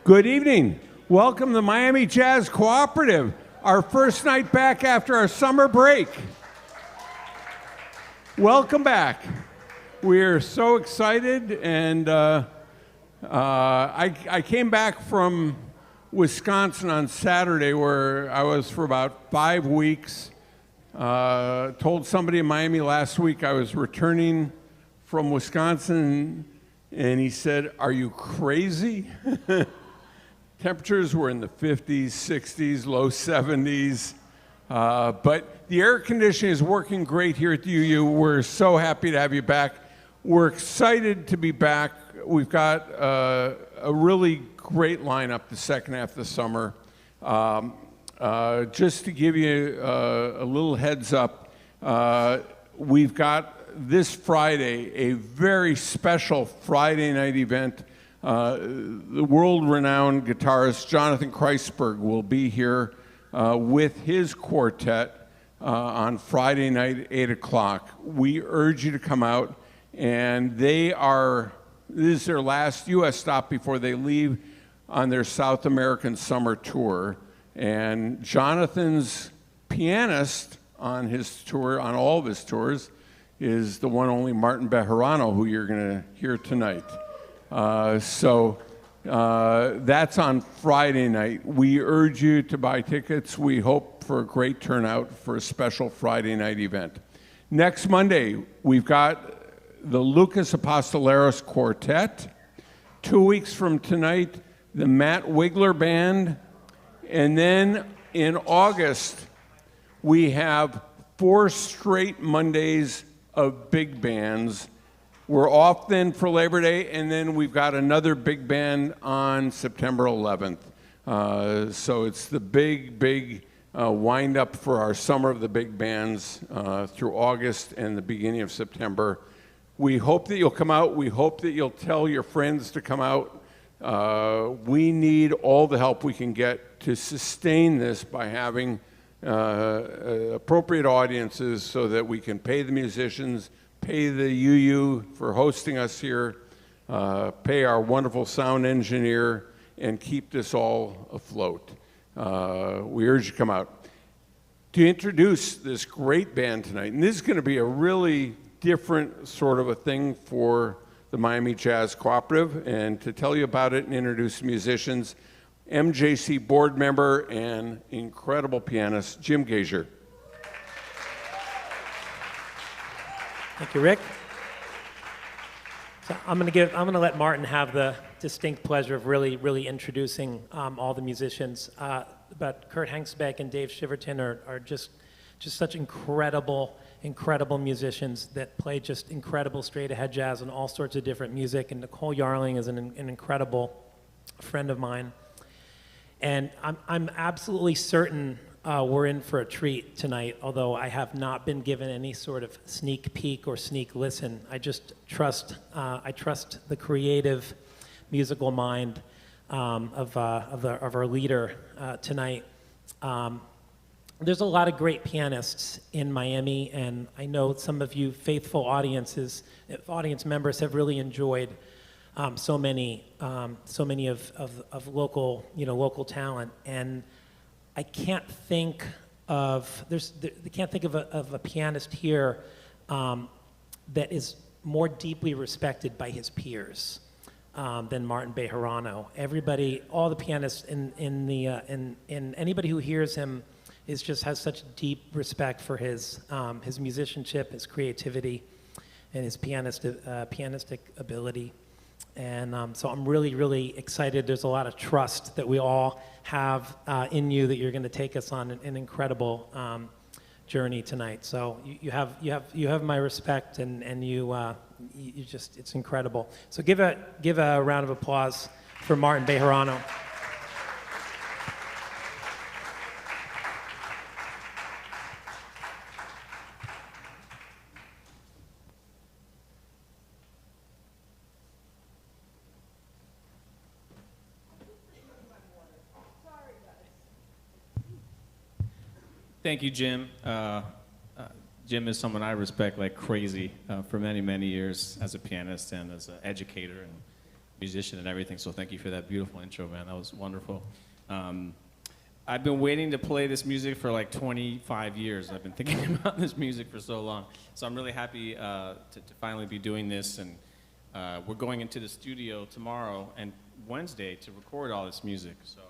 Good evening. Welcome to the Miami Jazz Cooperative, our first night back after our summer break. Welcome back. We're so excited, and I came back from Wisconsin on Saturday, where I was for about 5 weeks. Told somebody in Miami last week I was returning from Wisconsin, and he said, "Are you crazy?" Temperatures were in the 50s, 60s, low 70s, but the air conditioning is working great here at the UU. We're so happy to have you back. We're excited to be back. We've got a really great lineup the second half of the summer. Just to give you a little heads up, we've got this Friday a very special Friday night event. The world-renowned guitarist Jonathan Kreisberg will be here with his quartet on Friday night at 8 o'clock. We urge you to come out, and this is their last U.S. stop before they leave on their South American summer tour. And Jonathan's pianist on his tour, on all of his tours, is the one only Martin Bejerano, who you're going to hear tonight. So that's on Friday night. We urge you to buy tickets. We hope for a great turnout for a special Friday night event. Next Monday, we've got the Lucas Apostoleros Quartet. 2 weeks from tonight, the Matt Wigler Band. And then in August, we have 4 straight Mondays of big bands. We're off then for Labor Day, and then we've got another big band on September 11th. So it's the big wind up for our Summer of the Big Bands through August and the beginning of September. We hope that you'll come out. We hope that you'll tell your friends to come out. We need all the help we can get to sustain this by having appropriate audiences so that we can pay the musicians, pay the UU for hosting us here, pay our wonderful sound engineer, and keep this all afloat. We urge you to come out. To introduce this great band tonight, and this is going to be a really different sort of a thing for the Miami Jazz Cooperative, and to tell you about it and introduce musicians, MJC board member and incredible pianist, Jim Gazier. Thank you, Rick. So I'm going to let Martin have the distinct pleasure of really introducing all the musicians. But Kurt Hengsbeck and Dave Shiverton are just such incredible musicians that play just incredible straight-ahead jazz and all sorts of different music. And Nicole Yarling is an incredible friend of mine. And I'm absolutely certain we're in for a treat tonight, although I have not been given any sort of sneak peek or sneak listen. I just trust the creative musical mind of our leader tonight. There's a lot of great pianists in Miami, and I know some of you faithful audience members have really enjoyed so many of local talent. And I can't think of a pianist here that is more deeply respected by his peers than Martin Bejerano. Everybody, all the pianists in anybody who hears him has such deep respect for his musicianship, his creativity, and his pianistic ability. And so I'm really excited. There's a lot of trust that we all have in you that you're going to take us on an incredible journey tonight. So you have my respect, and it's incredible. So give a round of applause for Martin Bejerano. Thank you, Jim. Jim is someone I respect like crazy for many years as a pianist and as an educator. And musician and everything, so thank you for that beautiful intro, man. That was wonderful. I've been waiting to play this music for like 25 years. I've been thinking about this music for so long. So I'm really happy to finally be doing this, and we're going into the studio tomorrow and Wednesday to record all this music. So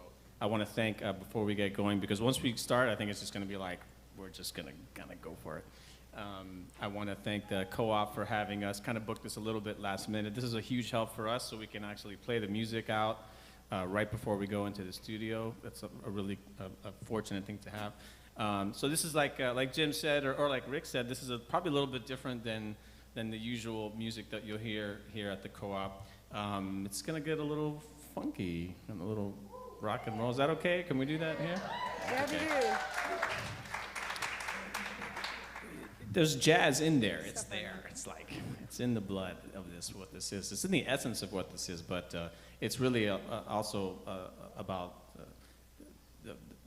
I want to thank, before we get going, because once we start, I think it's just going to be like, we're just going to kind of go for it. I want to thank the co-op for having us kind of book this a little bit last minute. This is a huge help for us so we can actually play the music out right before we go into the studio. That's a really fortunate thing to have. So this is like Jim said, or like Rick said, this is probably a little bit different than the usual music that you'll hear here at the co-op. It's going to get a little funky and a little rock and roll. Is that okay? Can we do that here? Yeah, we do. There's jazz in there. It's there. It's like, it's in the blood of this, what this is. It's in the essence of what this is, but it's really also about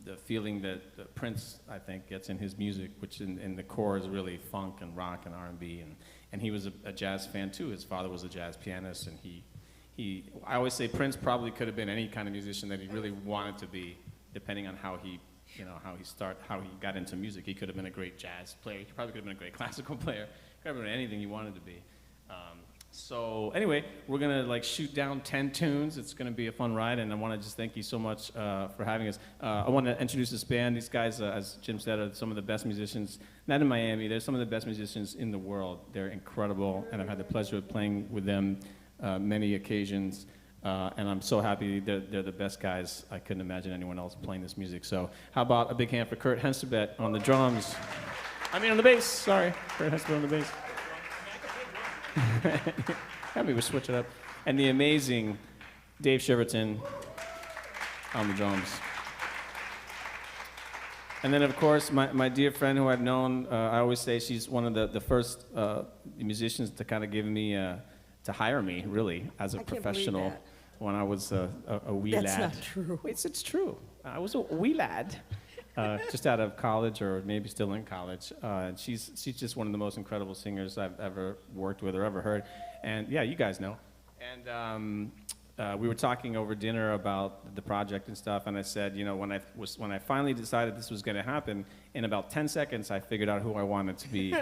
the feeling that Prince, I think, gets in his music, which in the core is really funk and rock and R&B, and he was a jazz fan too. His father was a jazz pianist, and I always say Prince probably could have been any kind of musician that he really wanted to be, depending on how he got into music. He could have been a great jazz player. He probably could have been a great classical player. He could have been anything he wanted to be. So anyway, we're gonna like shoot down 10 tunes. It's gonna be a fun ride, and I want to just thank you so much for having us. I want to introduce this band. These guys, as Jim said, are some of the best musicians, not in Miami. They're some of the best musicians in the world. They're incredible, and I've had the pleasure of playing with them many occasions. And I'm so happy they're the best guys. I couldn't imagine anyone else playing this music. So how about a big hand for Kurt Hensterbet on the drums? I mean on the bass, sorry. Kurt Hensterbet on the bass. Maybe we'll switch it up. And the amazing Dave Shiverton on the drums. And then, of course, my dear friend who I've known, I always say she's one of the first musicians to kind of give me, to hire me, really, as a professional when I was a wee lad. That's not true. It's true. I was a wee lad, just out of college or maybe still in college. And she's just one of the most incredible singers I've ever worked with or ever heard. And yeah, you guys know. And we were talking over dinner about the project and stuff, and I said, you know, when I finally decided this was going to happen, in about 10 seconds, I figured out who I wanted to be.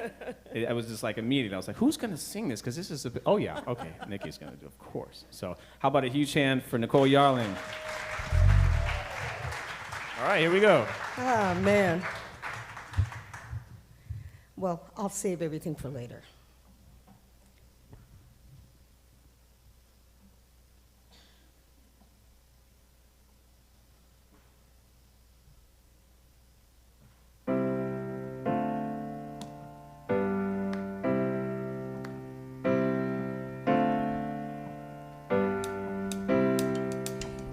I was just like immediate. I was like, who's going to sing this? Because this is oh yeah, okay, Nikki's going to do, of course. So how about a huge hand for Nicole Yarling? All right, here we go. Oh, man. Well, I'll save everything for later.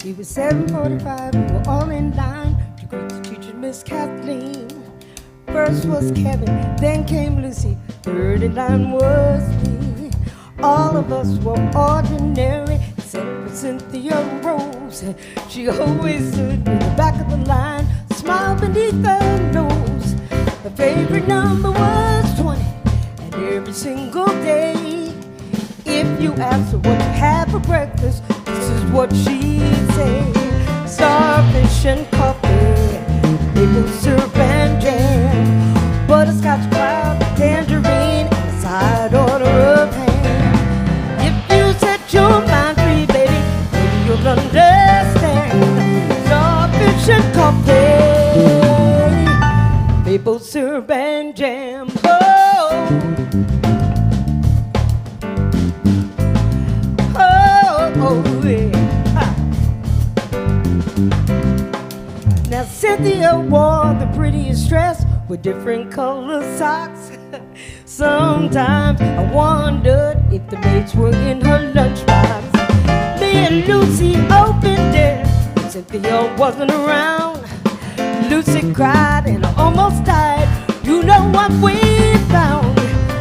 It was 7:45, we were all in line to greet the teacher, Miss Kathleen. First was Kevin, then came Lucy, third in line was me. All of us were ordinary, except for Cynthia Rose. She always stood in the back of the line, smile beneath her nose. Her favorite number was 20, and every single day, if you asked her what to have for breakfast, this is what she'd say. Starfish and coffee, maple syrup and jam, butterscotch cloud, tangerine, and a side order of ham. If you set your mind free, baby, then you'll understand. Starfish and coffee, maple syrup and jam. Oh, yeah. Now Cynthia wore the prettiest dress with different colored socks. Sometimes I wondered if the mates were in her lunchbox. Me and Lucy opened it, Cynthia wasn't around. Lucy cried and I almost died. You know what we found?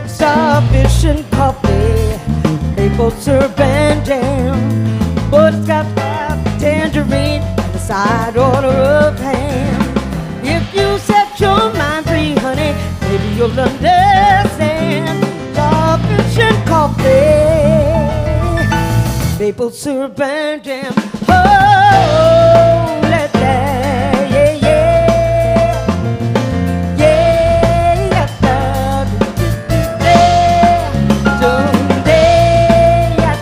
Starfish and coffee, maple syrup and jam, butterscotch cloud, tangerine, and a side order of ham. If you set your mind free, honey, maybe you'll understand. Starfish and coffee, maple syrup and jam. Oh, let that, yeah, yeah, yeah, yeah, someday, yeah,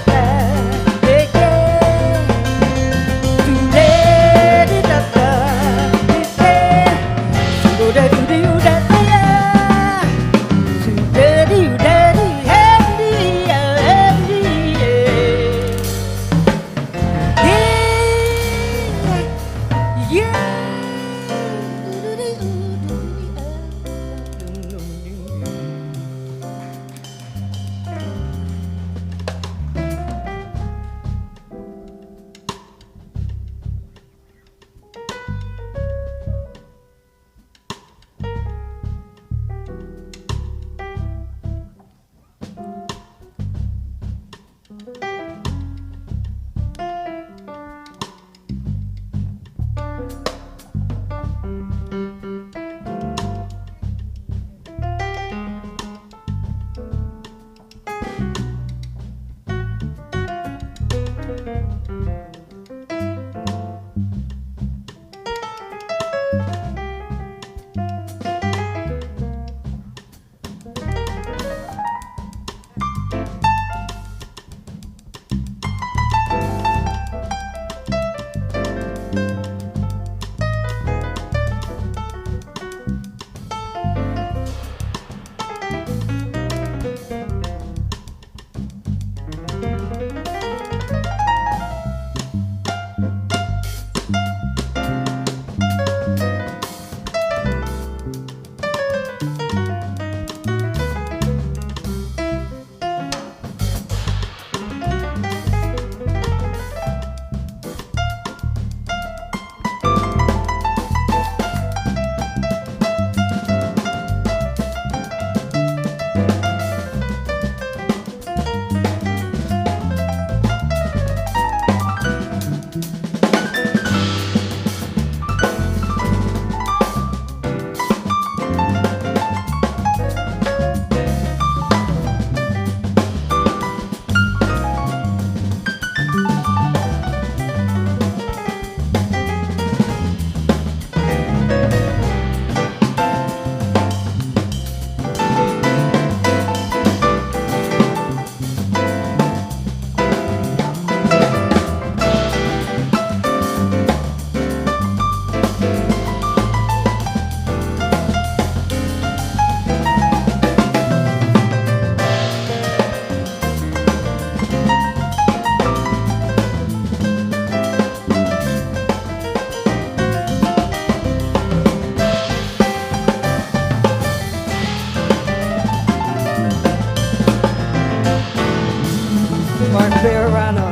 Bejerano.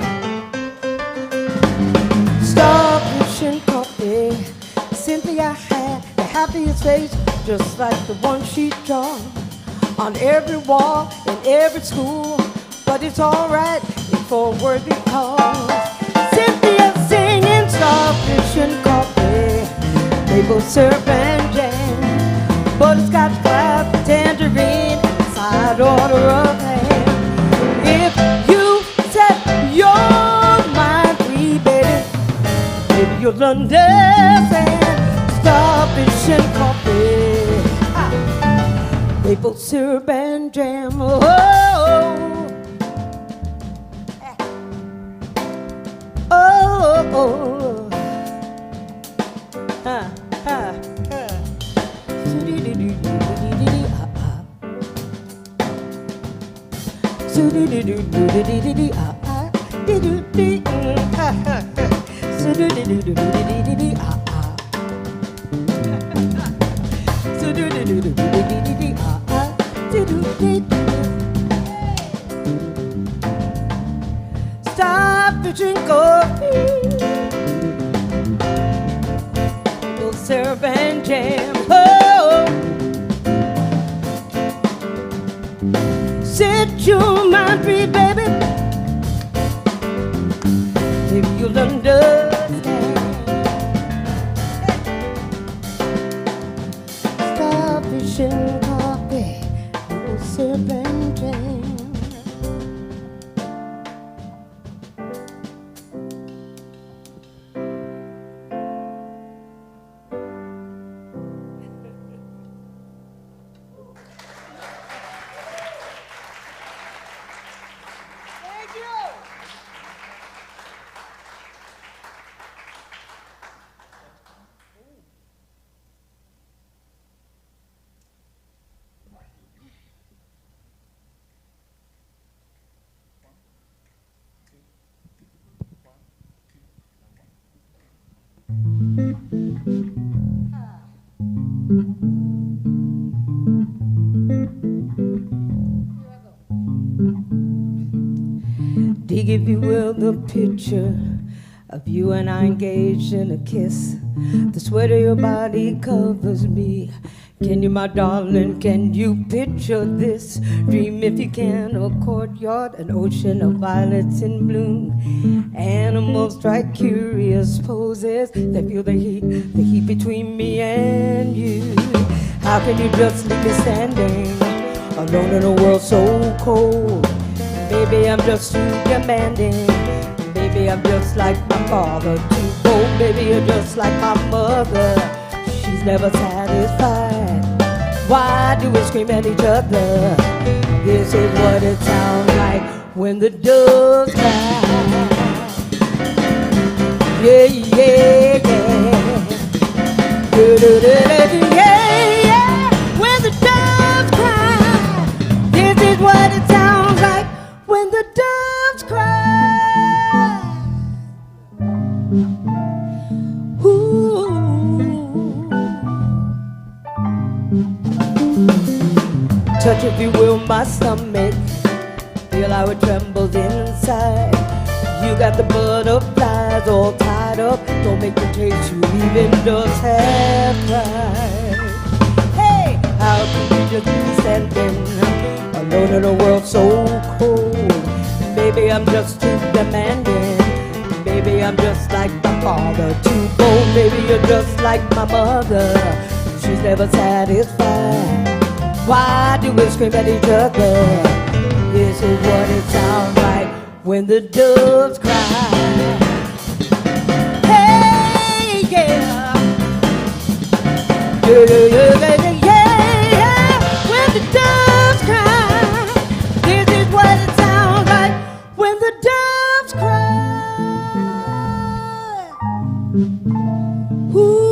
Starfish and coffee. Simply I had the happiest face, just like the one she drawn on every wall in every school. But it's alright if a word because Cynthia singing starfish and coffee, maple syrup and jam. But it's got crab, tangerine, side order of ham. If you set your mind free, baby, maybe you'll understand. Starfish and coffee, maple syrup and jam. Oh, oh, oh. Ha, ha, ha. Stop and drink coffee, maple syrup and jam. Oh, set your mind free, baby. Maybe you'll understand. Starfish and coffee, maple syrup and jam. the picture of you and I engaged in a kiss. The sweat of your body covers me. Can you, my darling, can you picture this? Dream if you can, a courtyard, an ocean of violets in bloom. Animals strike curious poses. They feel the heat between me and you. How can you just leave me standing alone in a world so cold? Maybe I'm just too demanding. Maybe I'm just like my father, too bold. Maybe you're just like my mother. She's never satisfied. Why do we scream at each other? This is what it sounds like when the doves cry. Yeah, yeah, yeah. Yeah, yeah. When the doves cry. This is what it sounds like when the doves cry. Ooh. Touch, if you will, my stomach. Feel how it trembles inside. You got the butterflies all tied up. Don't make me taste you even just half right. Hey, how can you just be standing alone in a world so cold? Maybe I'm just too demanding. Maybe I'm just like my father, too bold. Maybe you're just like my mother. She's never satisfied. Why do we scream at each other? This is what it sounds like when the doves cry. Hey, yeah. Yeah, yeah, yeah, yeah, yeah. When the doves cry. This is what it sounds like when the doves cry. Ooh.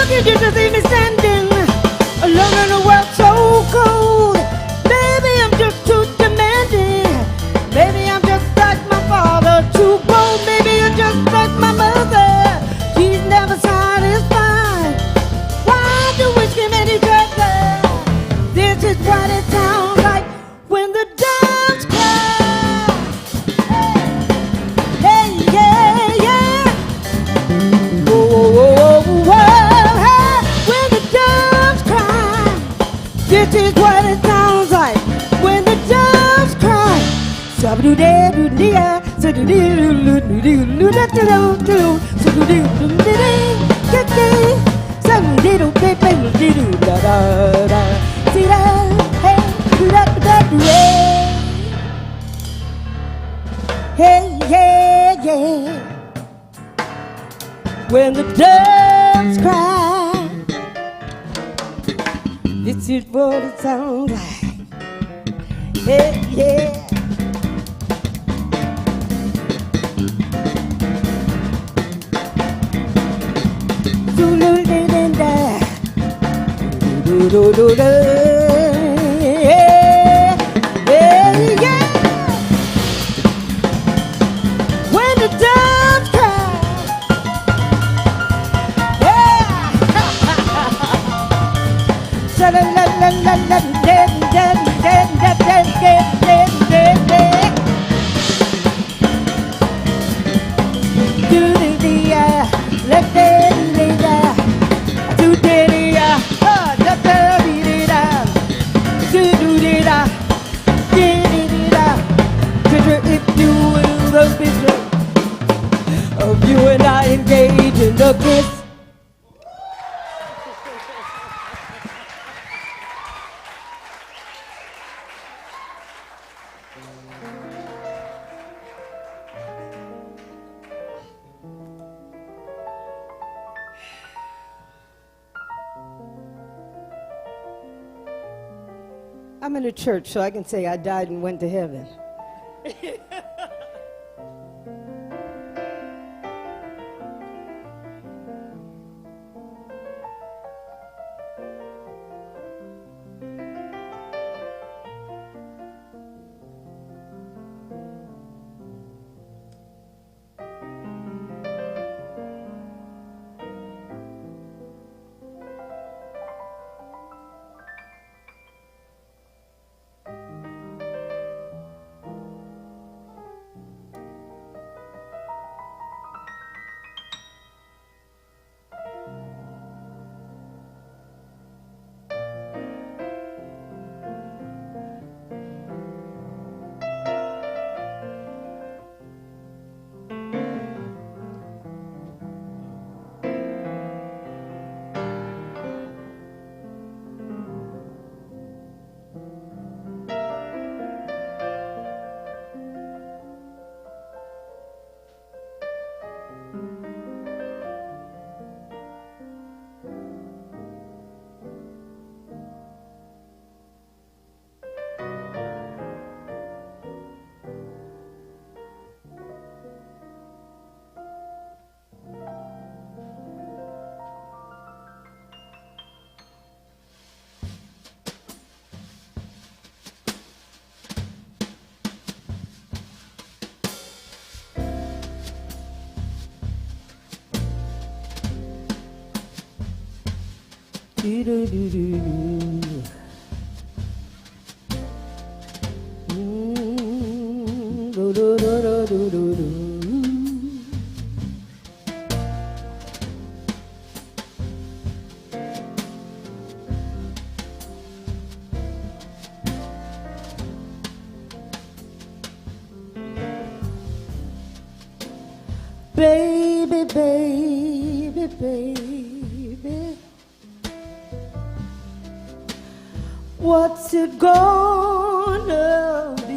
You just see me standing alone in a world so cold. Maybe I'm just too demanding. Maybe I'm just like my father, too bold. Maybe you're just like my mother. She's never satisfied. Why do we scream at each other? This is what it sounds like when the doves cry. Hey, hey, yeah, yeah. Whoa, whoa, whoa, whoa, whoa. This is what it sounds like when the doves cry. Hey, yeah, yeah. When the doves cry. This This is what it sounds like. Yeah, yeah. Yeah, yeah, yeah. When the doves cry, yeah. So la la la la la dead dead dead dead dead dead dead dead. Do the let the do the da da di da do do da di da. Picture if you will the picture of you and I engage in the kiss. I'm in a church, so I can say I died and went to heaven. Do do do do do. Do do do do do do. Baby, baby, baby, what's it gonna be?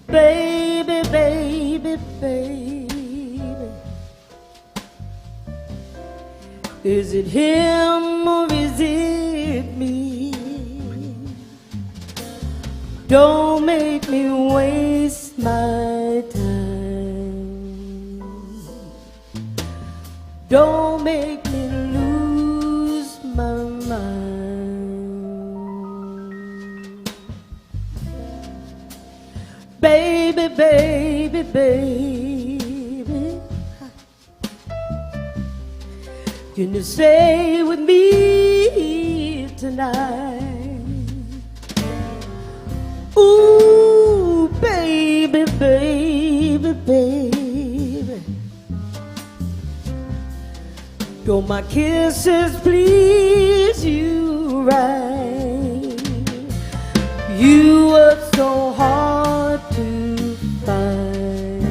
Baby, baby, baby, is it him or is it me? Don't make me waste my time. Don't make me lose my mind. Baby, baby, baby, can you stay with me tonight? Ooh, baby, baby, baby, don't my kisses please you right? You were so hard to find.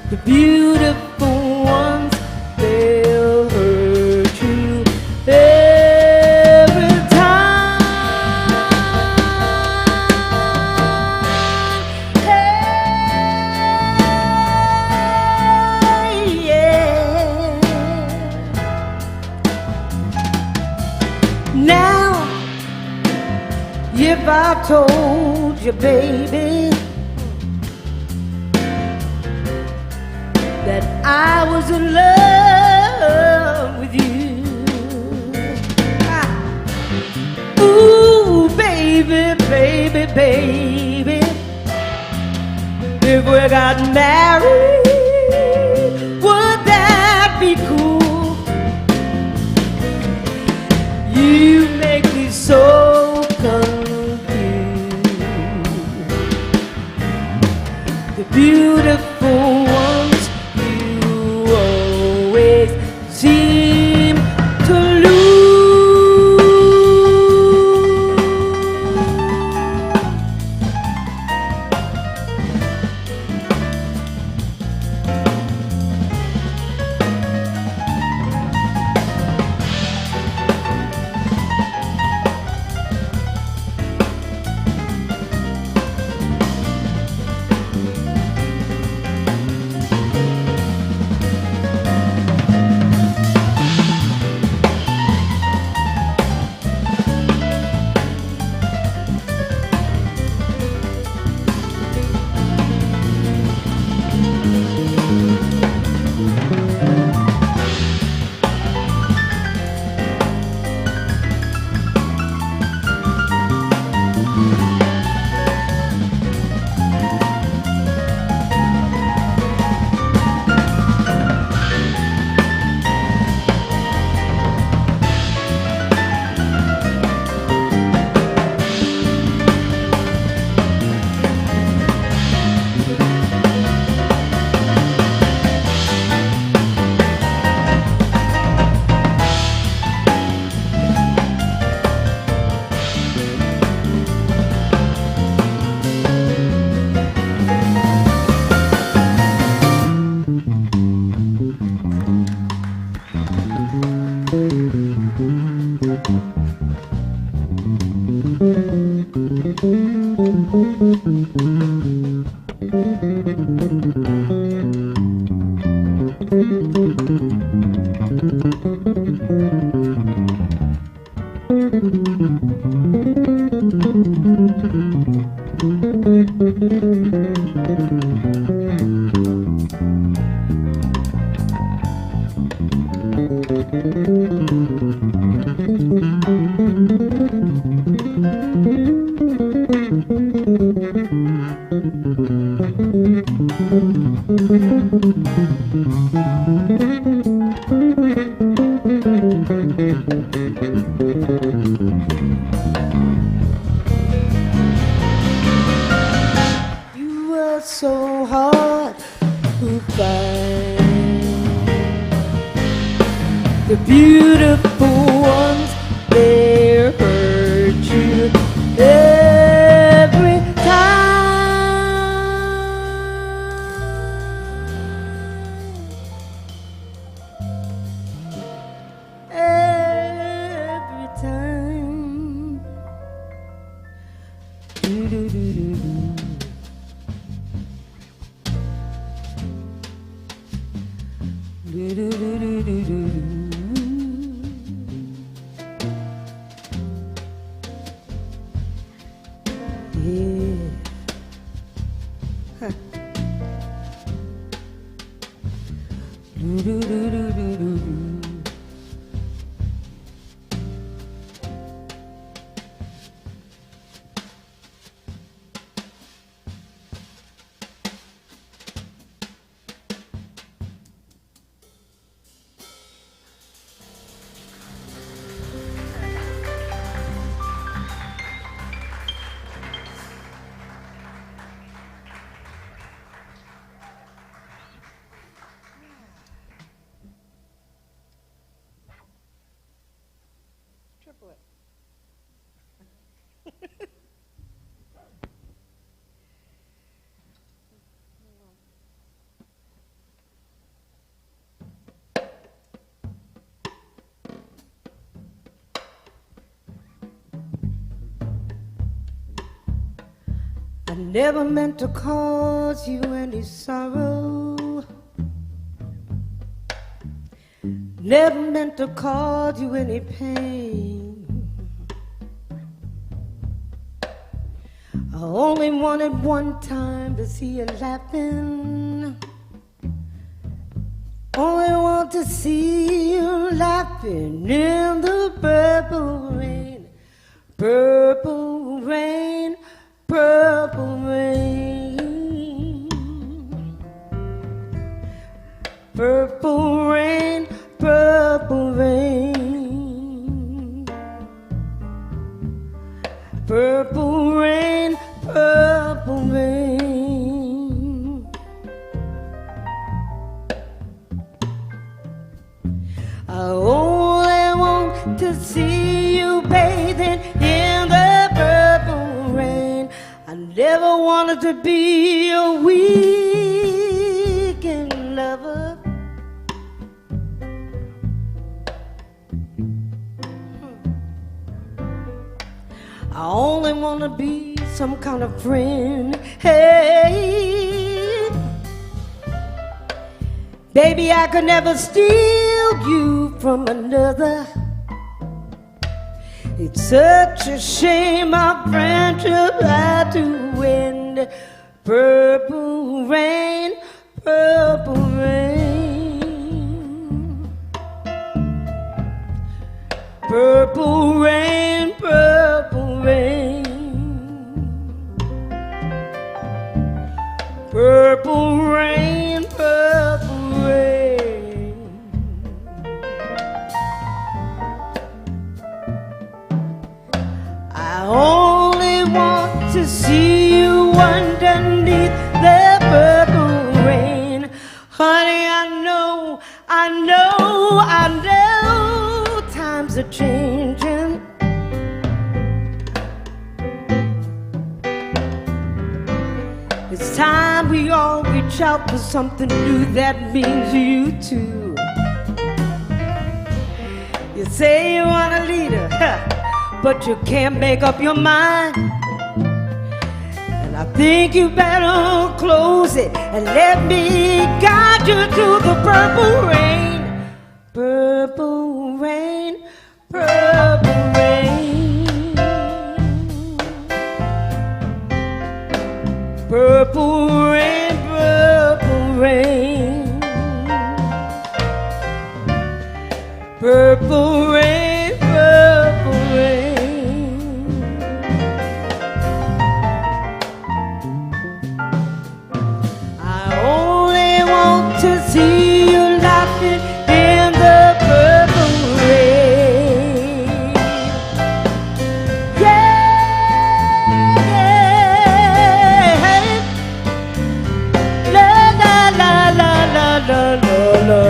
The beautiful ones, they'll hurt you every time. Hey, yeah. if I told you, baby, that I was in love with you. Ooh, baby, baby, baby, if we got married, would that be cool? You make me so confused. The beautiful ones you always seem to lose. You were so hard to find. The beautiful ones, they hurt you every time. Do, do, do, do, do. Do, do, do, do, do, do. Yeah. Huh. Do, do, do, do, do, do, do. Triplet. I never meant to cause you any sorrow. Never meant to cause you any pain. I only wanted one time to see you laughing. Only want to see you laughing in the purple rain. Purple rain, purple rain. Purple rain, purple rain. Purple rain, purple rain. I only want to see you bathing in the purple rain. I never wanted to be a weekend lover. I only want to be some kind of friend. Hey, baby, I could never steal you from another. It's such a shame our friendship had to end. Purple rain, purple rain. Purple rain, purple rain. Purple rain, purple rain. I only want to see you underneath the purple rain. Honey, I know times are changing. It's time we all reach out for something new that means you too. You say you want a leader, but you can't make up your mind. And I think you better close it and let me guide you to the purple rain. Purple rain, purple rain. Purple rain, purple rain. Purple rain, purple rain. I only want to see you laughing in the purple rain. Yeah, la la la la la la la la.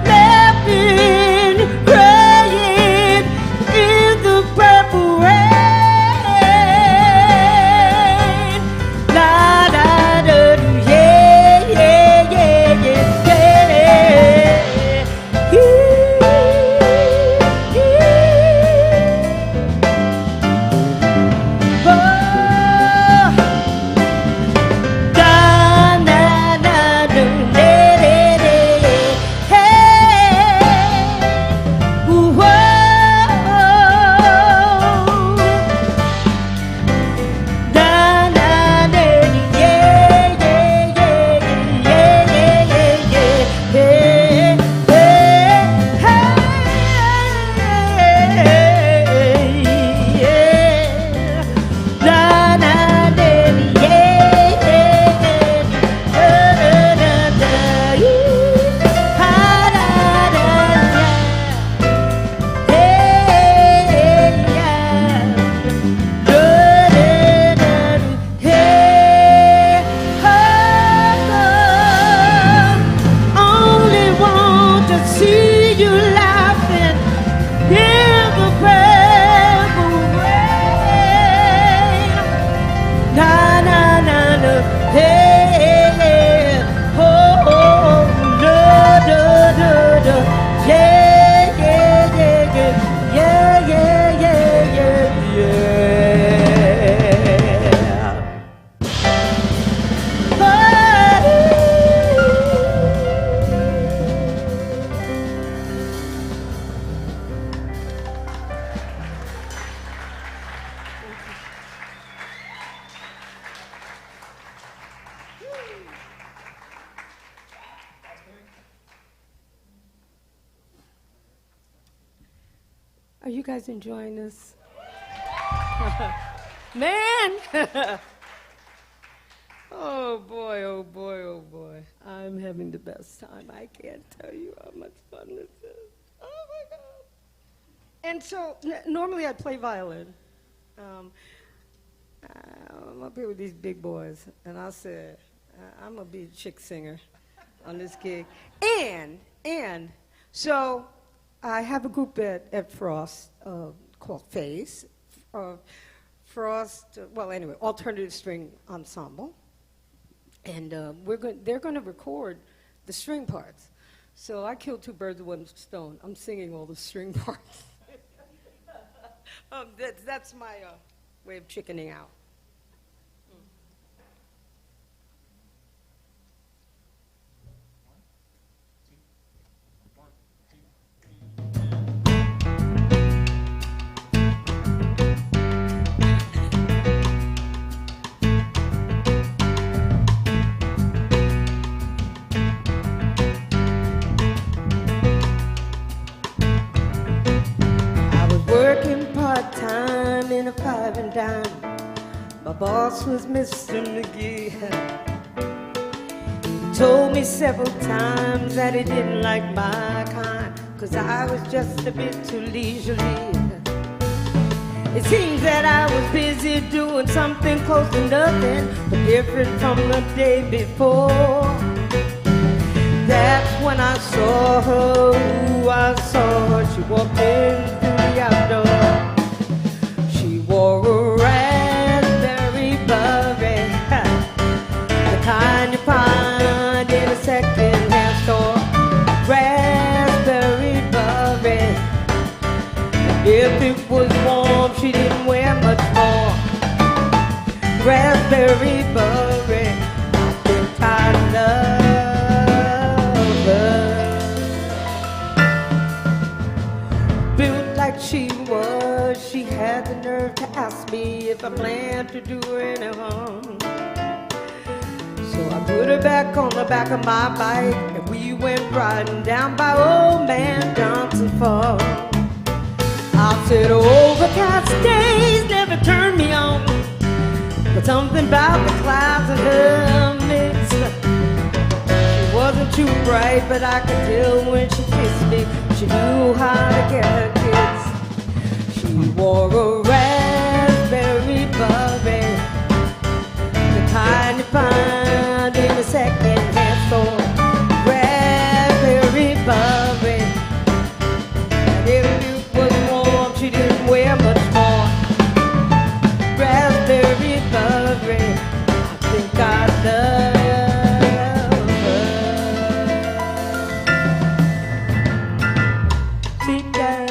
Laughing Are you guys enjoying this? Man! Oh boy, oh boy, oh boy. I'm having the best time. I can't tell you how much fun this is. Oh my God. And so, normally I play violin. I'm up here with these big boys, and I said, I'm going to be a chick singer on this gig. And, so I have a group at Frost called Face. Frost, alternative string ensemble. And they're going to record the string parts. So I killed two birds with one stone. I'm singing all the string parts. That's my way of chickening out. In a 5 and dime, my boss was Mr. McGee. He told me several times that he didn't like my kind, 'cause I was just a bit too leisurely. It seems that I was busy doing something close to nothing, but different from the day before. That's when I saw her, I saw her. She walked in through the outdoor. Wore a raspberry beret, the kind you find in a second-hand store. Raspberry beret. If it was warm, she didn't wear much more. Raspberry beret. I think I love her. Built like she was, she had the nerve to ask me if I planned to do her any harm. So I put her back on the back of my bike, and we went riding down by Old Man Johnson's Farm. I said, overcast days never turned me on, but something about the clouds in her midst. She wasn't too bright, but I could tell when she kissed me, she knew how to get her kids. She wore a raspberry beret, the kind you find in a second-hand store. Raspberry beret. And if it was warm, she didn't wear much more. Raspberry beret. I think I love her. See that?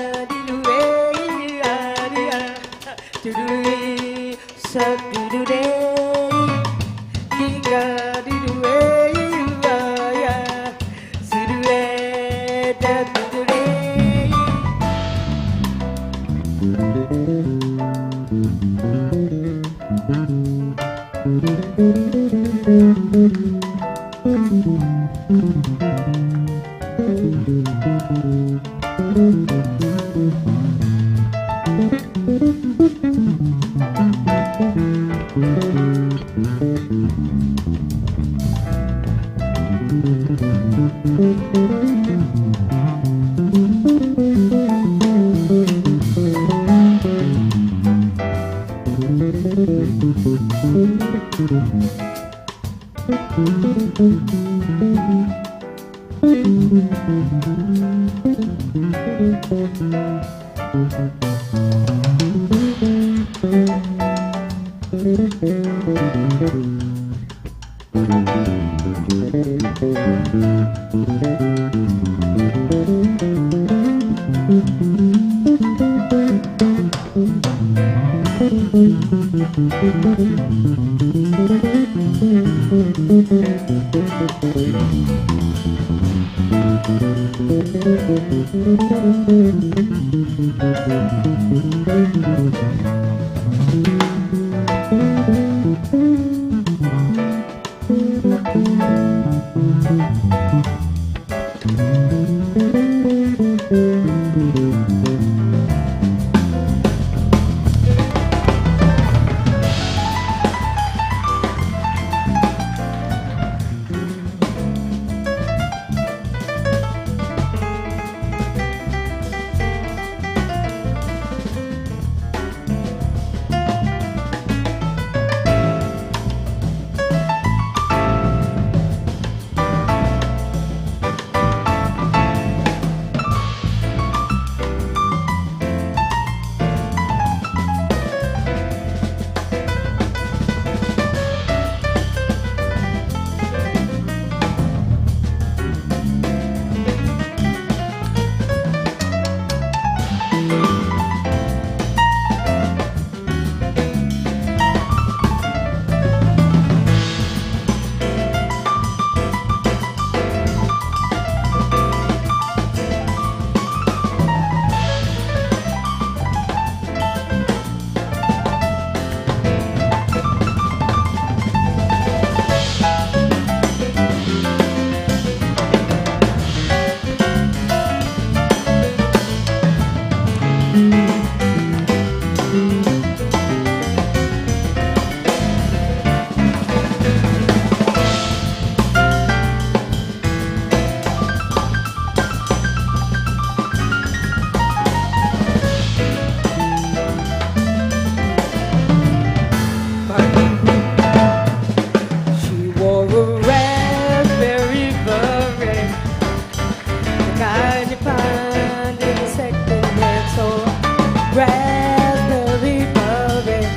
raspberry beret.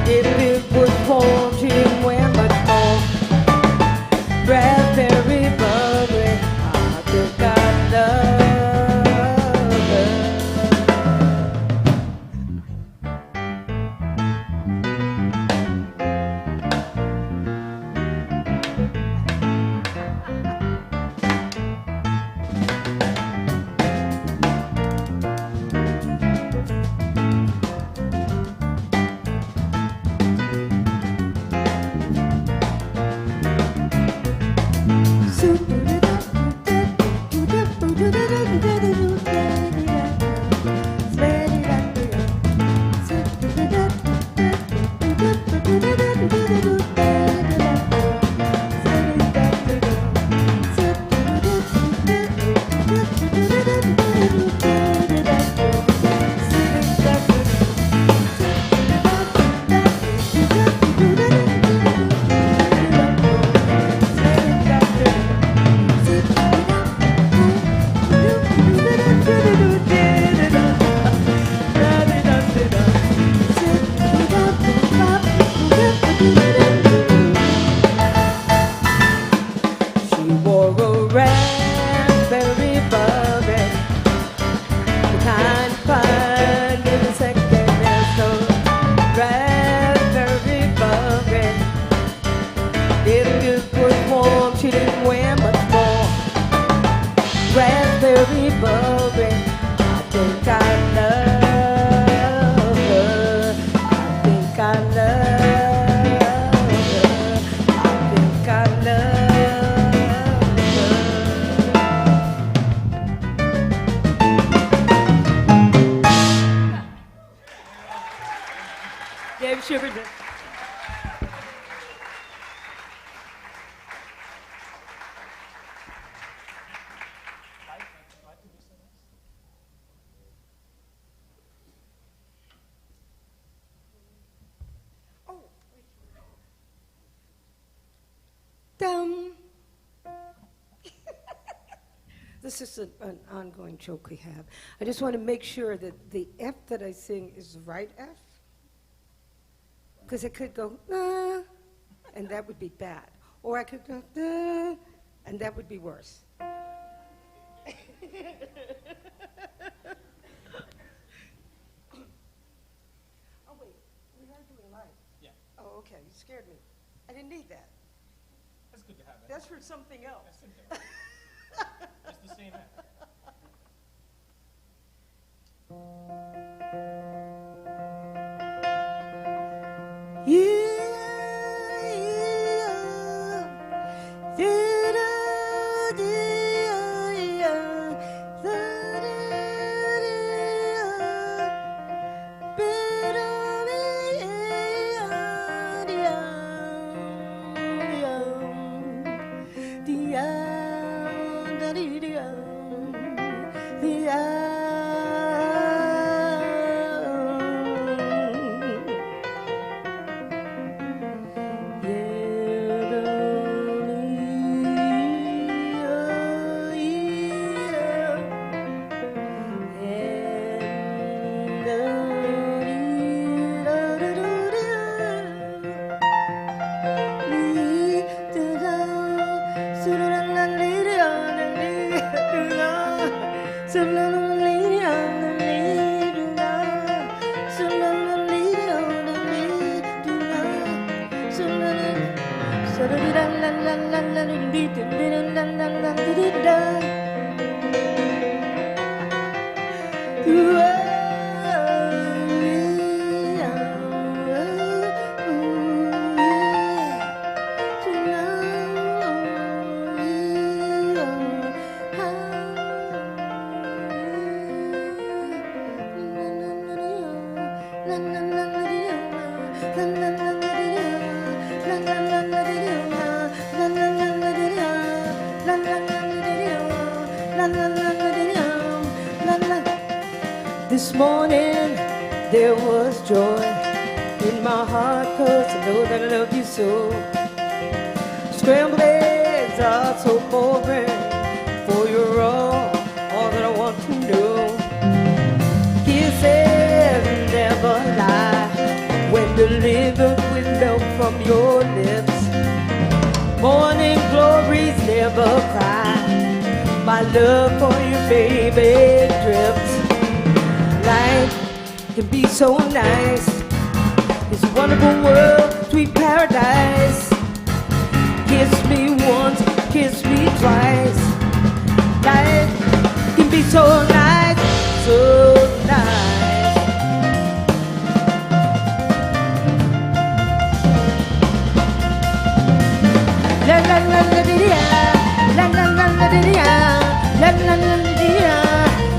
If it was warm, she didn't wear much more. Raspberry beret, I think I love her. She wore a raspberry beret, the kind you find in the second-hand store. Raspberry beret. If it was warm, she didn't wear much more. Raspberry beret. I think I love her. I think I love her. I think I love her. Dave Shiverton. Dum. This is an ongoing joke we have. I just want to make sure that the F that I sing is the right F. Because I could go, and that would be bad. Or I could go, and that would be worse. Oh, wait, we are doing live. Yeah. Oh, okay, you scared me. I didn't need that. That's good to have. That's for something else. It's the same act. This morning there was joy in my heart, 'cause I know that I love you so. Scrambled eggs are so boring, for you're all that I want to know. Kiss love for you, baby, drifts. Life can be so nice. It's a wonderful world, sweet paradise. Kiss me once, kiss me twice. Life can be so nice, so nice. La la la la dee la la la la dee la la la la dee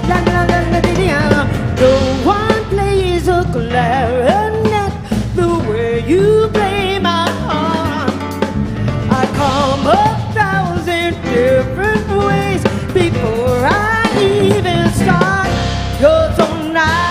la la la la dee. No one plays a clarinet the way you play my heart. I come 1,000 different ways before I even start. You're so nice.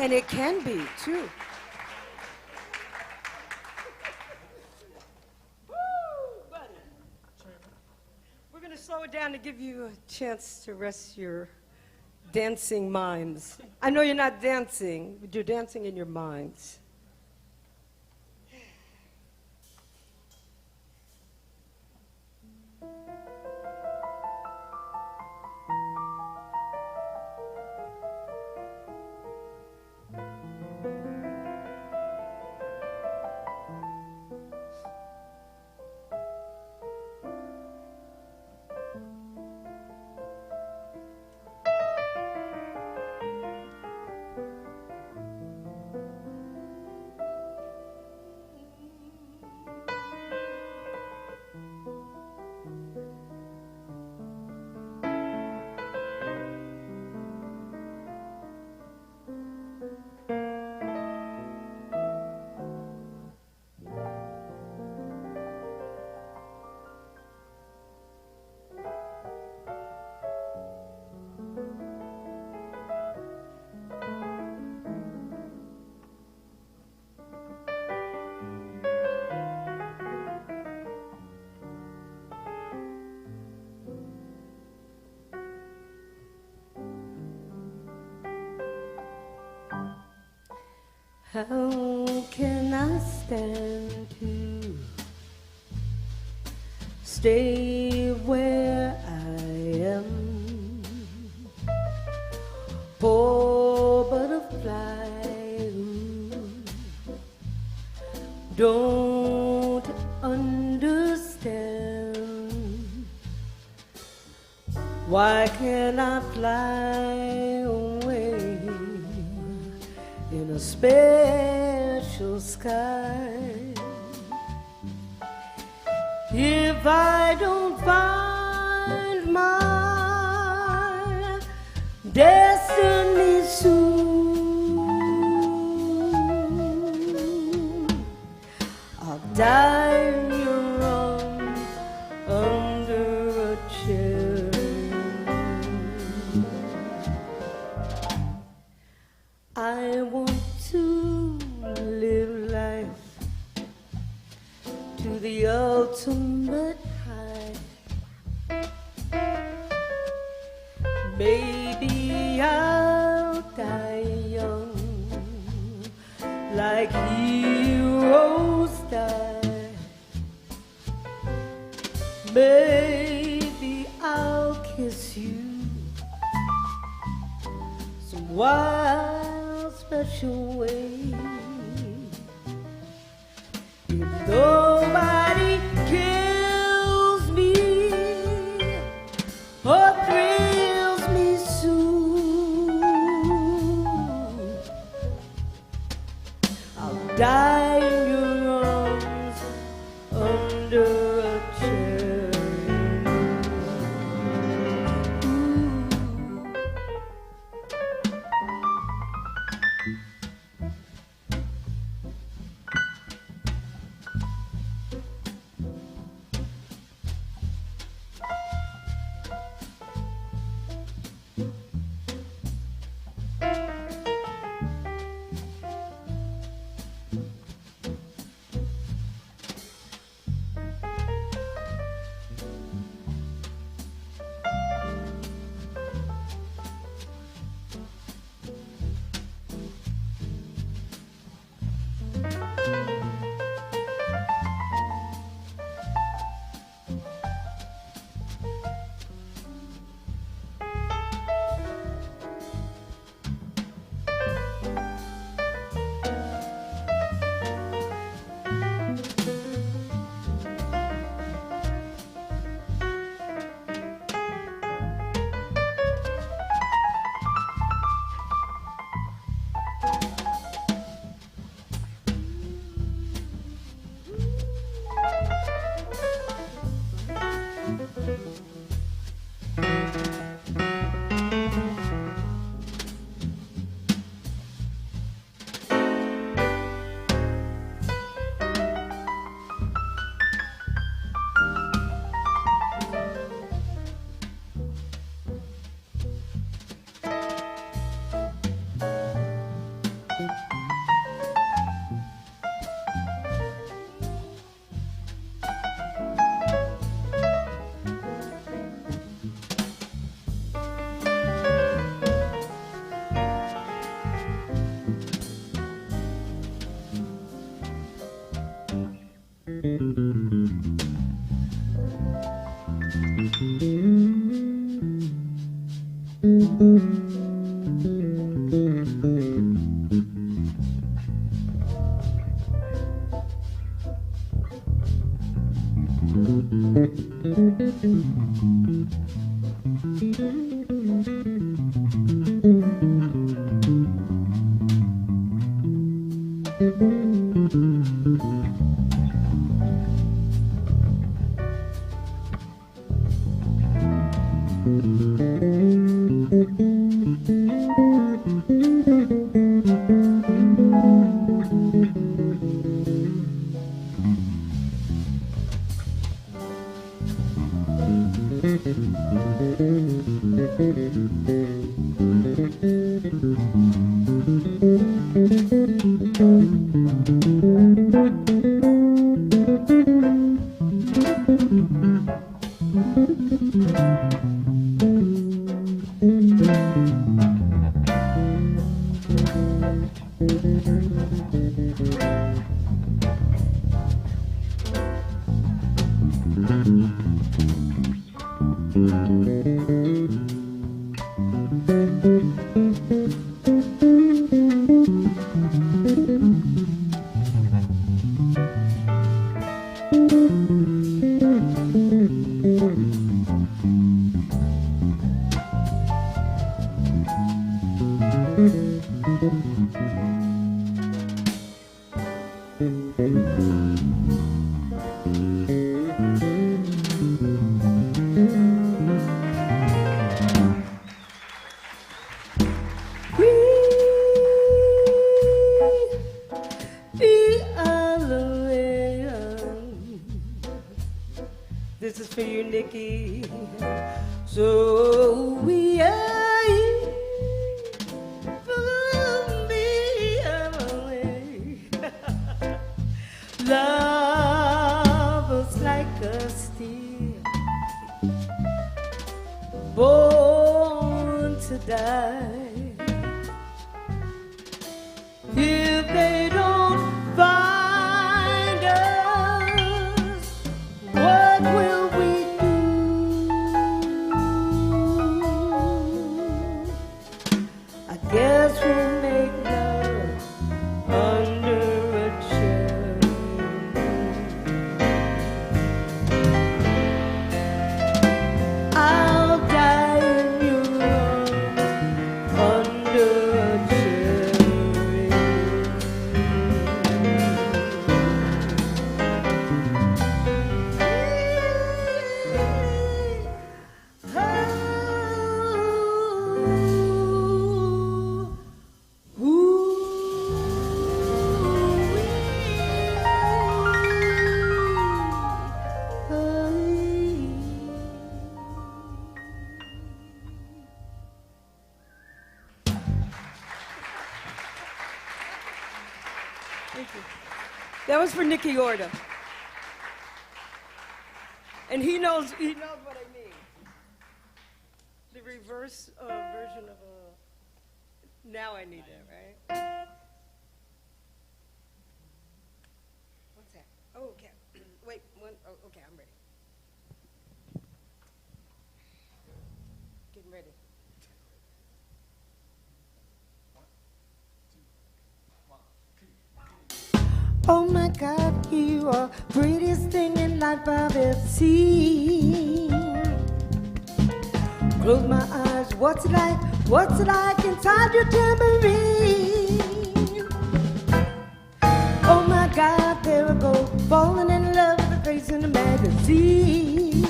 And it can be, too. Woo, buddy. We're going to slow it down to give you a chance to rest your dancing minds. I know you're not dancing, but you're dancing in your minds. How can I stand to stay where I am? Poor butterfly who don't understand. Why can't I fly away in a special sky? If I don't find my destiny soon, I'll die in your arms under a cherry. I want to live life to the ultimate high. Maybe I'll die young like heroes die. Maybe I'll kiss you some wild special way. If nobody kills me or thrills me soon, I'll die in your arms under a cherry. This is for you, Nikki. So we are here for me. Love was like a steer, born to die. If they don't find us, what will we do? I guess we'll make love under a cherry. I'll die in your arms under a cherry. Thank you. That was for Nicky Orta. And he knows what I mean. The reverse version of a... Now I need that, right? What's that? Oh, okay. Wait, one. Oh, okay, I'm ready. Getting ready. Oh my God, you are prettiest thing in life I've ever seen. Close my eyes, what's it like? What's it like inside your tambourine? Oh my God, there I go, falling in love with the face in the magazine.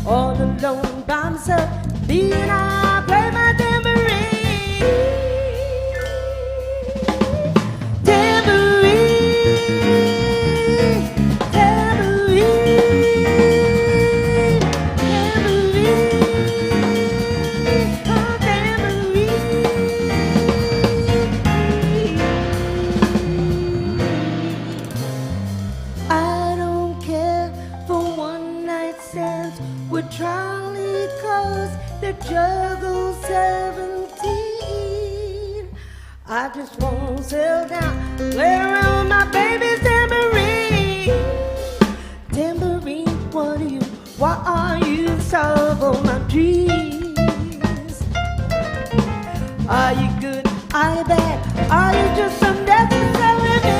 All alone by myself, me and I play my tambourine. Juggle 17. I just won't settle down, play around my baby's tambourine. Tambourine, what are you? Why are you solve all my dreams? Are you good? Are you bad? Are you just unnecessary me?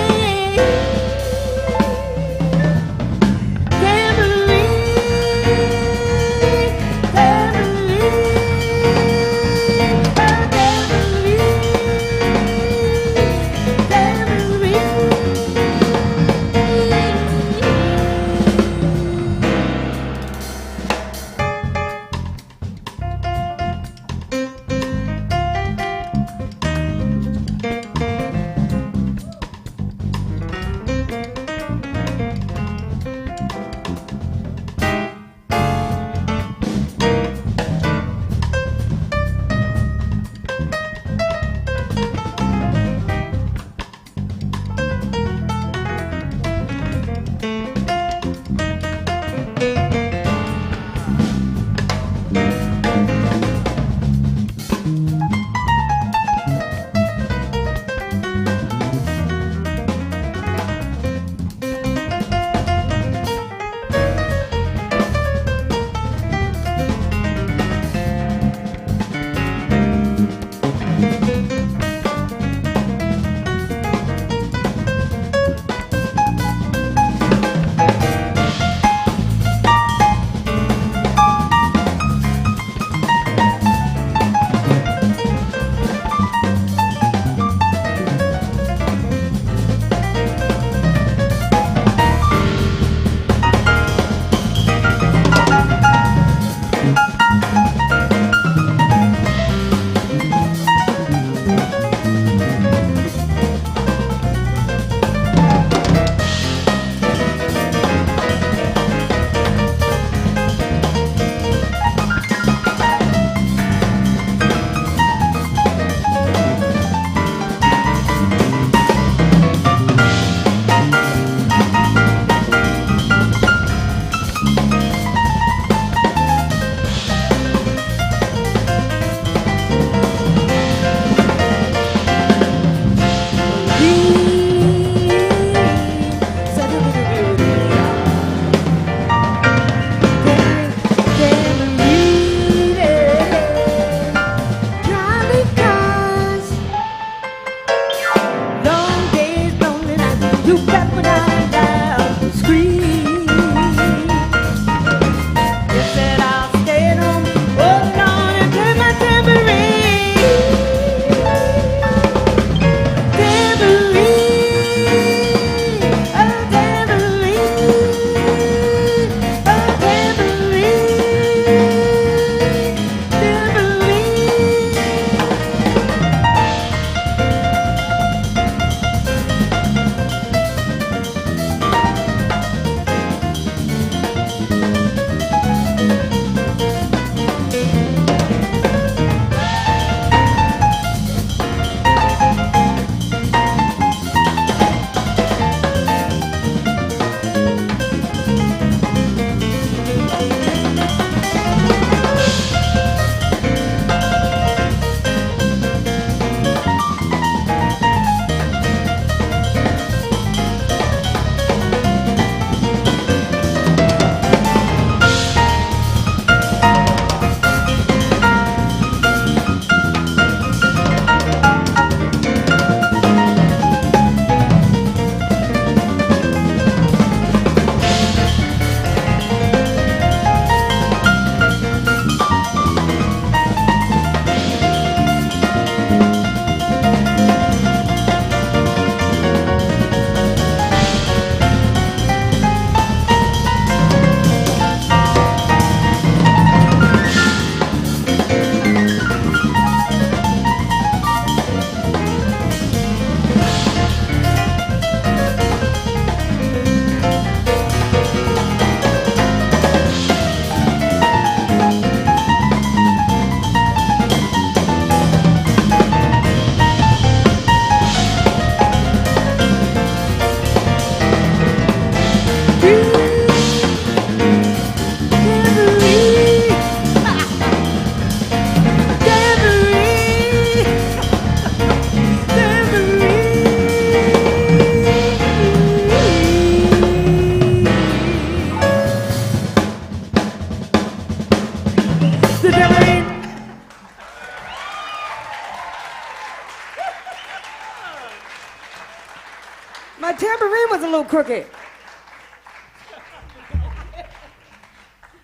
My tambourine was a little crooked.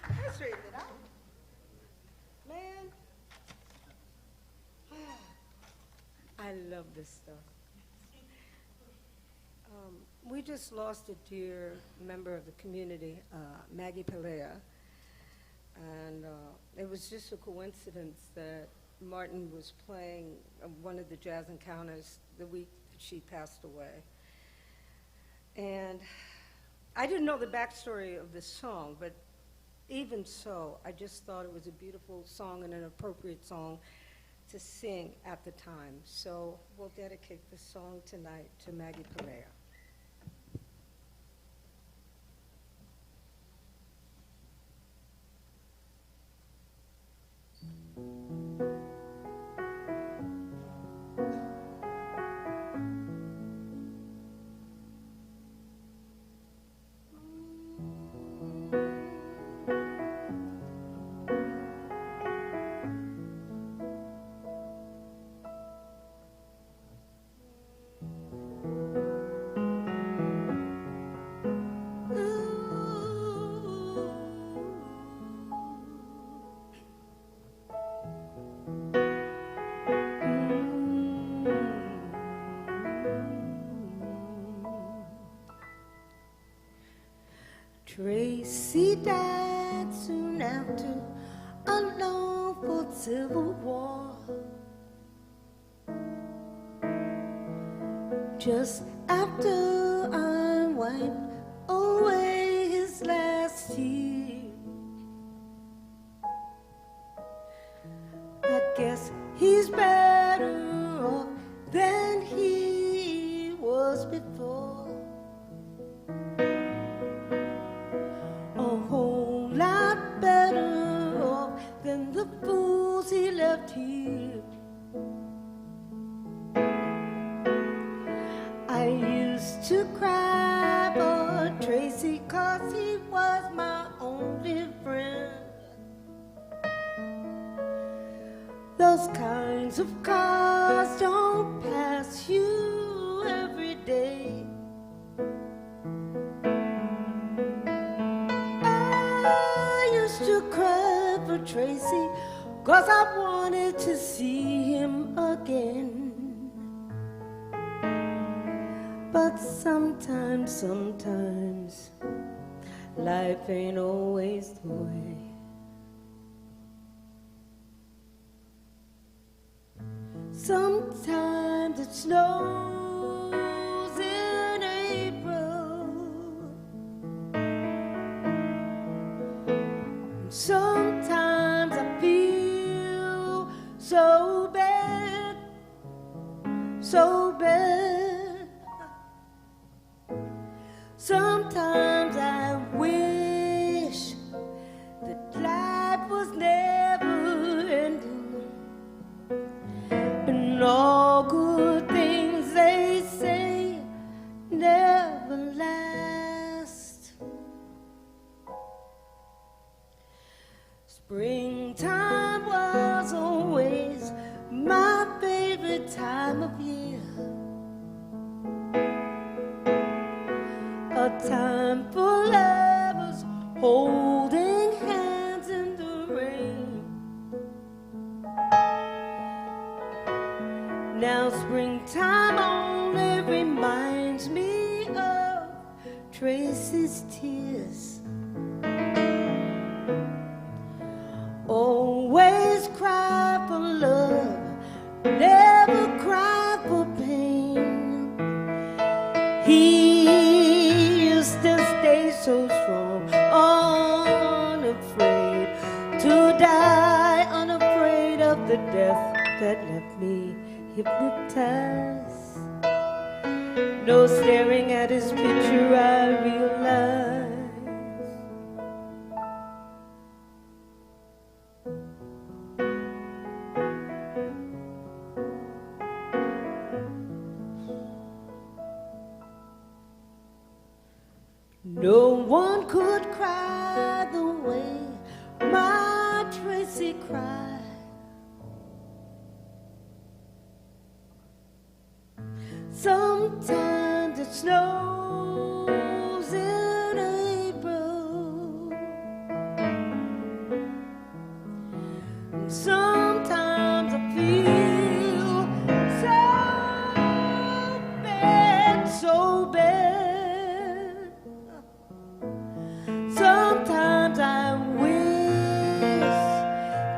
I straightened it out. Man, I love this stuff. We just lost a dear member of the community, Maggie Pelea, and it was just a coincidence that Martin was playing one of the jazz encounters the week that she passed away. And I didn't know the backstory of this song, but even so, I just thought it was a beautiful song and an appropriate song to sing at the time. So we'll dedicate this song tonight to Maggie Pelea. Tracy died soon after a long-fought civil war. Just after I wiped away his last tear, I guess he's better off than he was before. The fools he left here. I used to cry for Tracy 'cause he was my only friend. Those kinds of cars don't pass you every day. I used to cry for Tracy 'cause I wanted to see him again. But sometimes life ain't always the way. Sometimes it snows in April. Sometimes I feel so bad, so bad. Sometimes I wish that life was never ending. And all good things they say never last. Springtime was always my favorite time of year. A time for lovers holding hands in the rain. Now springtime only reminds me of Tracy's tears. Always cry for love, never cry for pain. He used to stay so strong, unafraid to die, unafraid of the death that left me hypnotized. No staring at his picture, I realized No one could cry the way my Tracy cried. Sometimes it snows in April, and sometimes I feel so bad. Sometimes I wish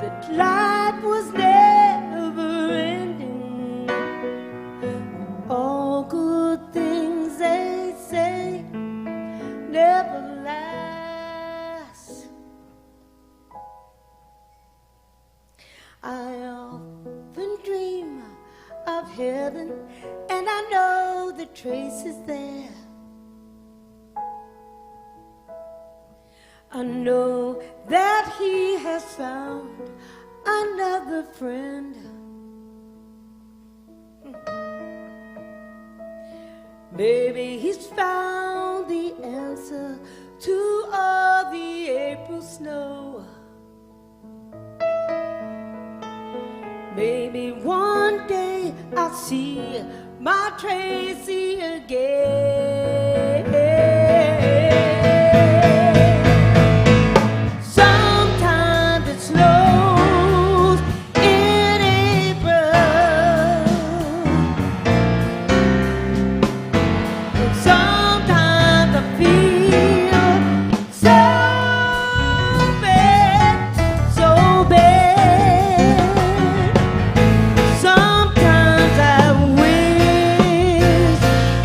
that life was never ending. All good things they say never last. I often dream of heaven, and I know the trace is there. I know that he has found another friend. Maybe he's found the answer to all the April snow. Maybe one day I'll see my Tracy again. Sometimes it snows in April, and sometimes I feel so bad, so bad. Sometimes I wish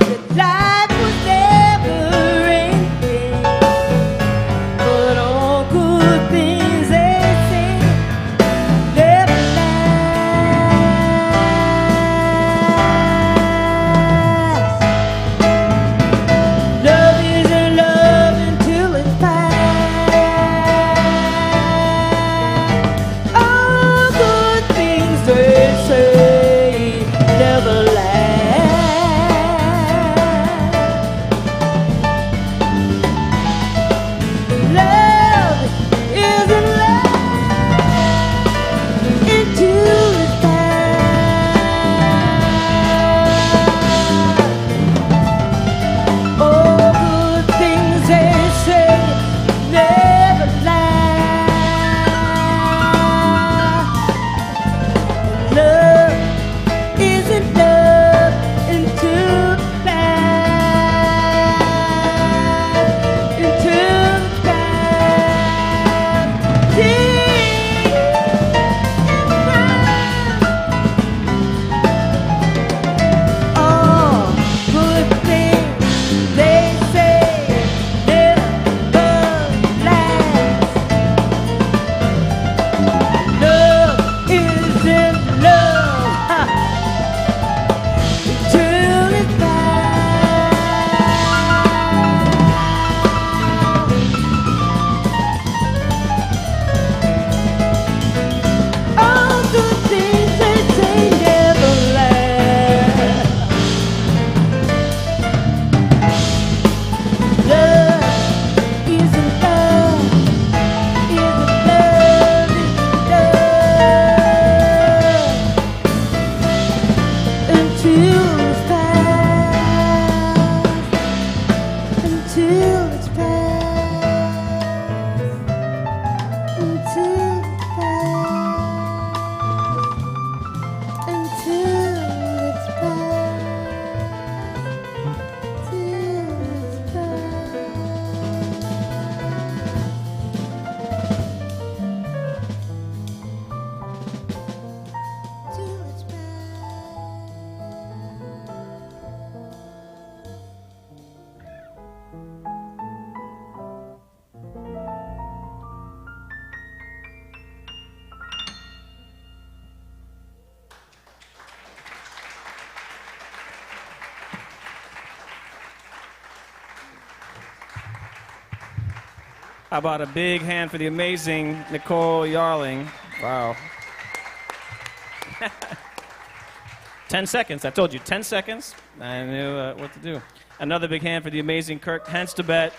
that life was never ending, but all good things they say never last. Love isn't love until it's past. All good things they say never last. Love isn't love until it's past. All good things they say never last. Love isn't love until it's past. Until it's past. All good things they say never last. Love isn't love until it's past. All good things they say never last. Love isn't love, isn't love, isn't love until it's past, until it's past, until it's past, until it's past, till it's past, till it's past. How about a big hand for the amazing Nicole Yarling? Wow. 10 seconds. I told you, 10 seconds. I knew what to do. Another big hand for the amazing Kirk Hanstebet.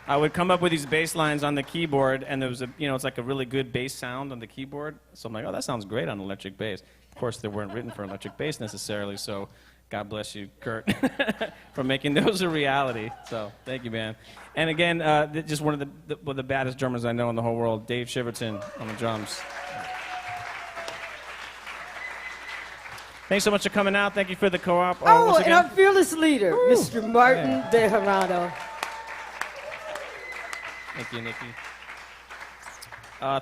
I would come up with these bass lines on the keyboard, and there was it's like a really good bass sound on the keyboard. So I'm like, oh, that sounds great on electric bass. Of course, they weren't written for electric bass necessarily, so God bless you, Kurt, for making those a reality. So thank you, man. And again, just one of the baddest drummers I know in the whole world, Dave Shiverton on the drums. Thanks so much for coming out. Thank you for the co-op. Oh, and our fearless leader, Mr. Martin Bejerano. Thank you, Nikki.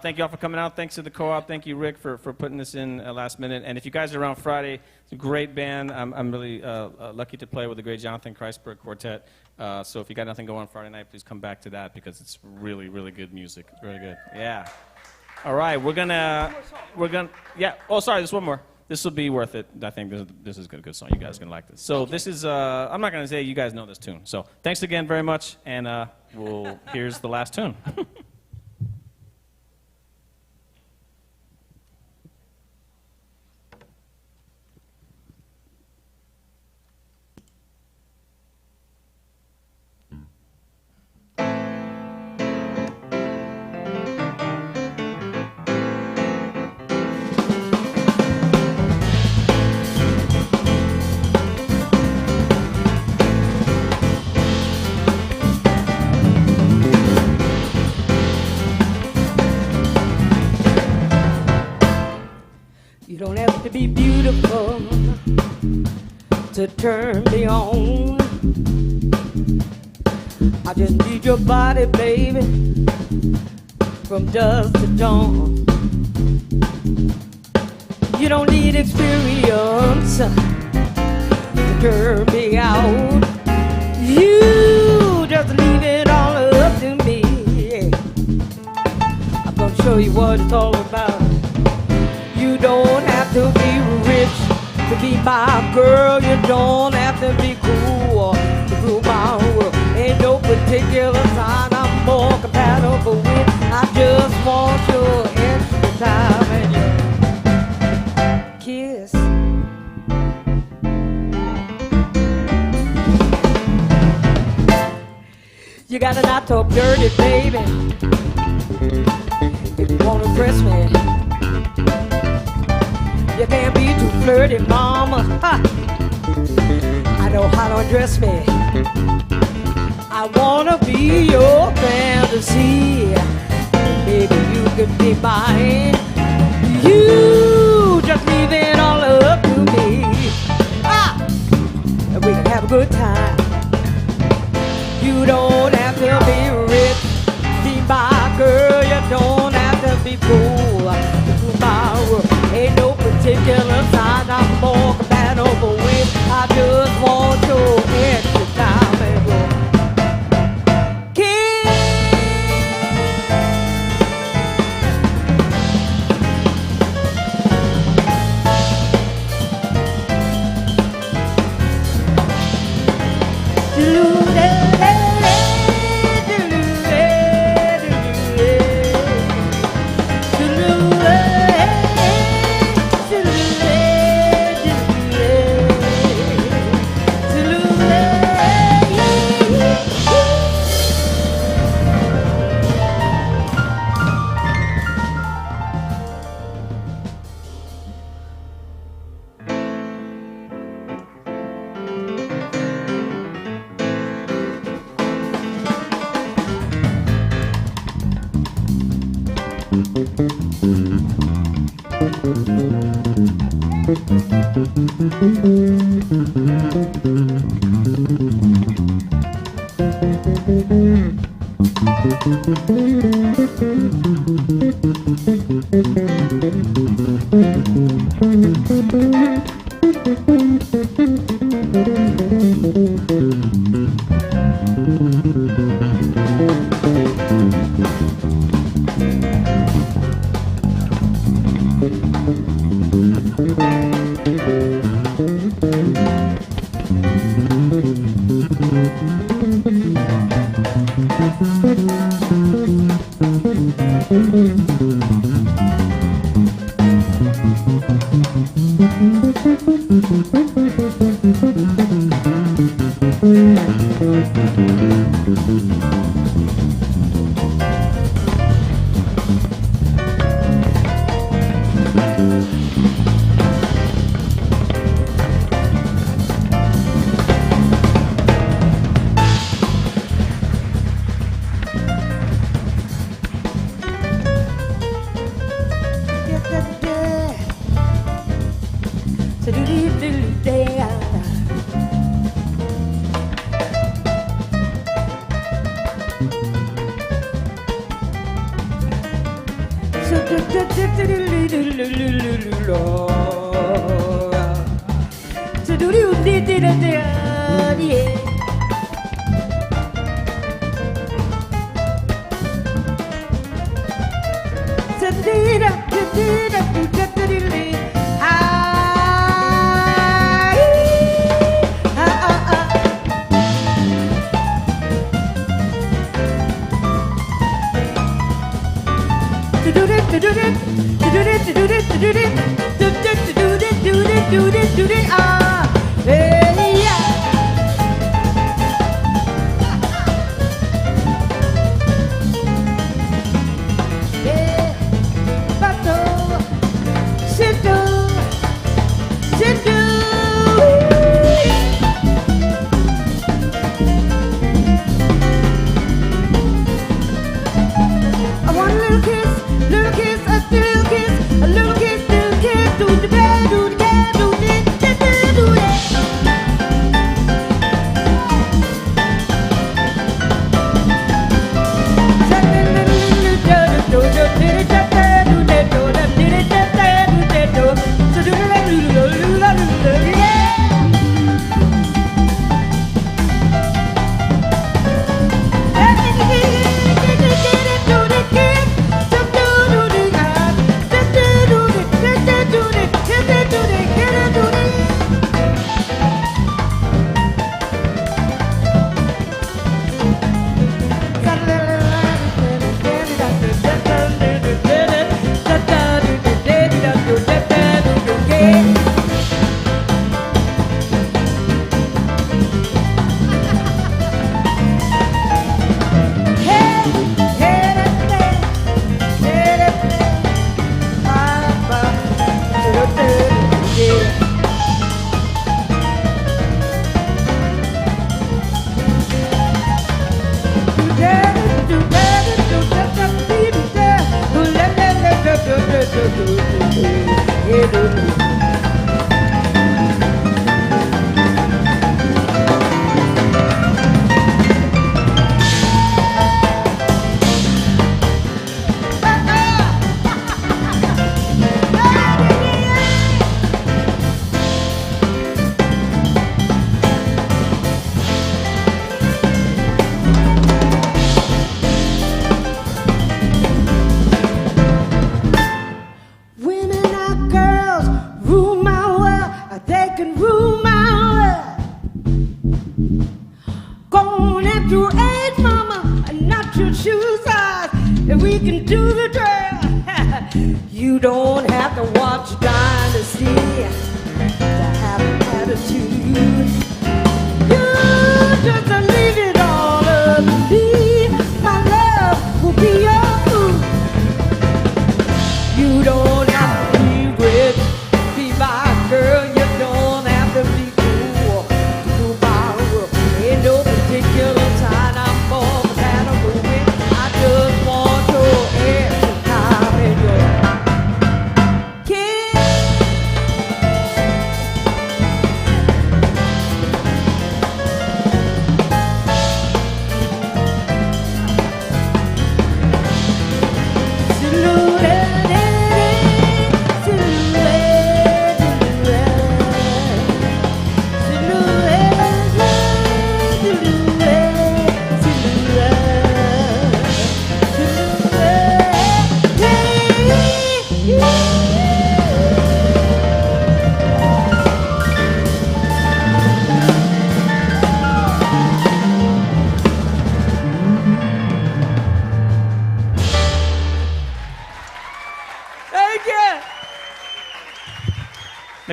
Thank you all for coming out. Thanks to the co-op. Thank you, Rick, for putting this in last minute. And if you guys are around Friday, it's a great band. I'm really lucky to play with the great Jonathan Kreisberg Quartet. So if you got nothing going on Friday night, please come back to that because it's really, really good music. Really good. Yeah. All right, we're gonna. Yeah. Oh, sorry. There's one more. This will be worth it. I think this is a good song. You guys are going to like this. So this is, I'm not going to say you guys know this tune. So thanks again very much, and here's the last tune. You don't have to be beautiful to turn me on. I just need your body, baby, from dusk to dawn. You don't need experience to turn me out. You just leave it all up to me. I'm gonna show you what it's all about. You don't have to be rich to be my girl. You don't have to be cool to rule my world. Ain't no particular sign I'm more compatible with. I just want your extra time and your kiss. You gotta not talk dirty, baby, if you wanna impress me. You can't be too flirty, mama. Ha! I know how to undress me. I wanna be your fantasy. Maybe you could be mine. You just leave it all up to me. Ah! And we can have a good time. You don't have to be rich, be my girl. You don't have to be cool to do my world. Ain't no particular sign I'm more compatible with. I just want your extra time and your kiss.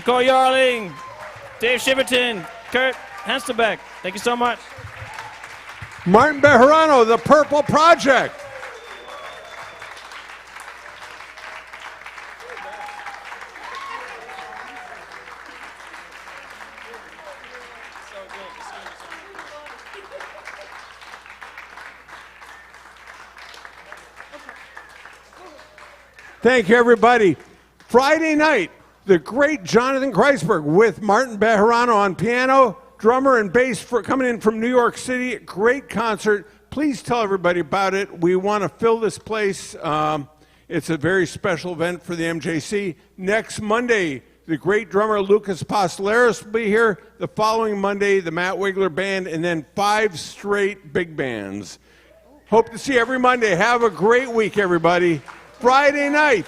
Nicole Yarling, Dave Shiverton, Kurt Hanselbeck. Thank you so much. Martin Bejerano, The Purple Project. Thank you, everybody. Friday night, the great Jonathan Kreisberg with Martin Bejerano on piano, drummer and bass coming in from New York City. Great concert. Please tell everybody about it. We want to fill this place. It's a very special event for the MJC. Next Monday, the great drummer Lucas Postleris will be here. The following Monday, the Matt Wigler Band, and then 5 straight big bands. Hope to see you every Monday. Have a great week, everybody. Friday night.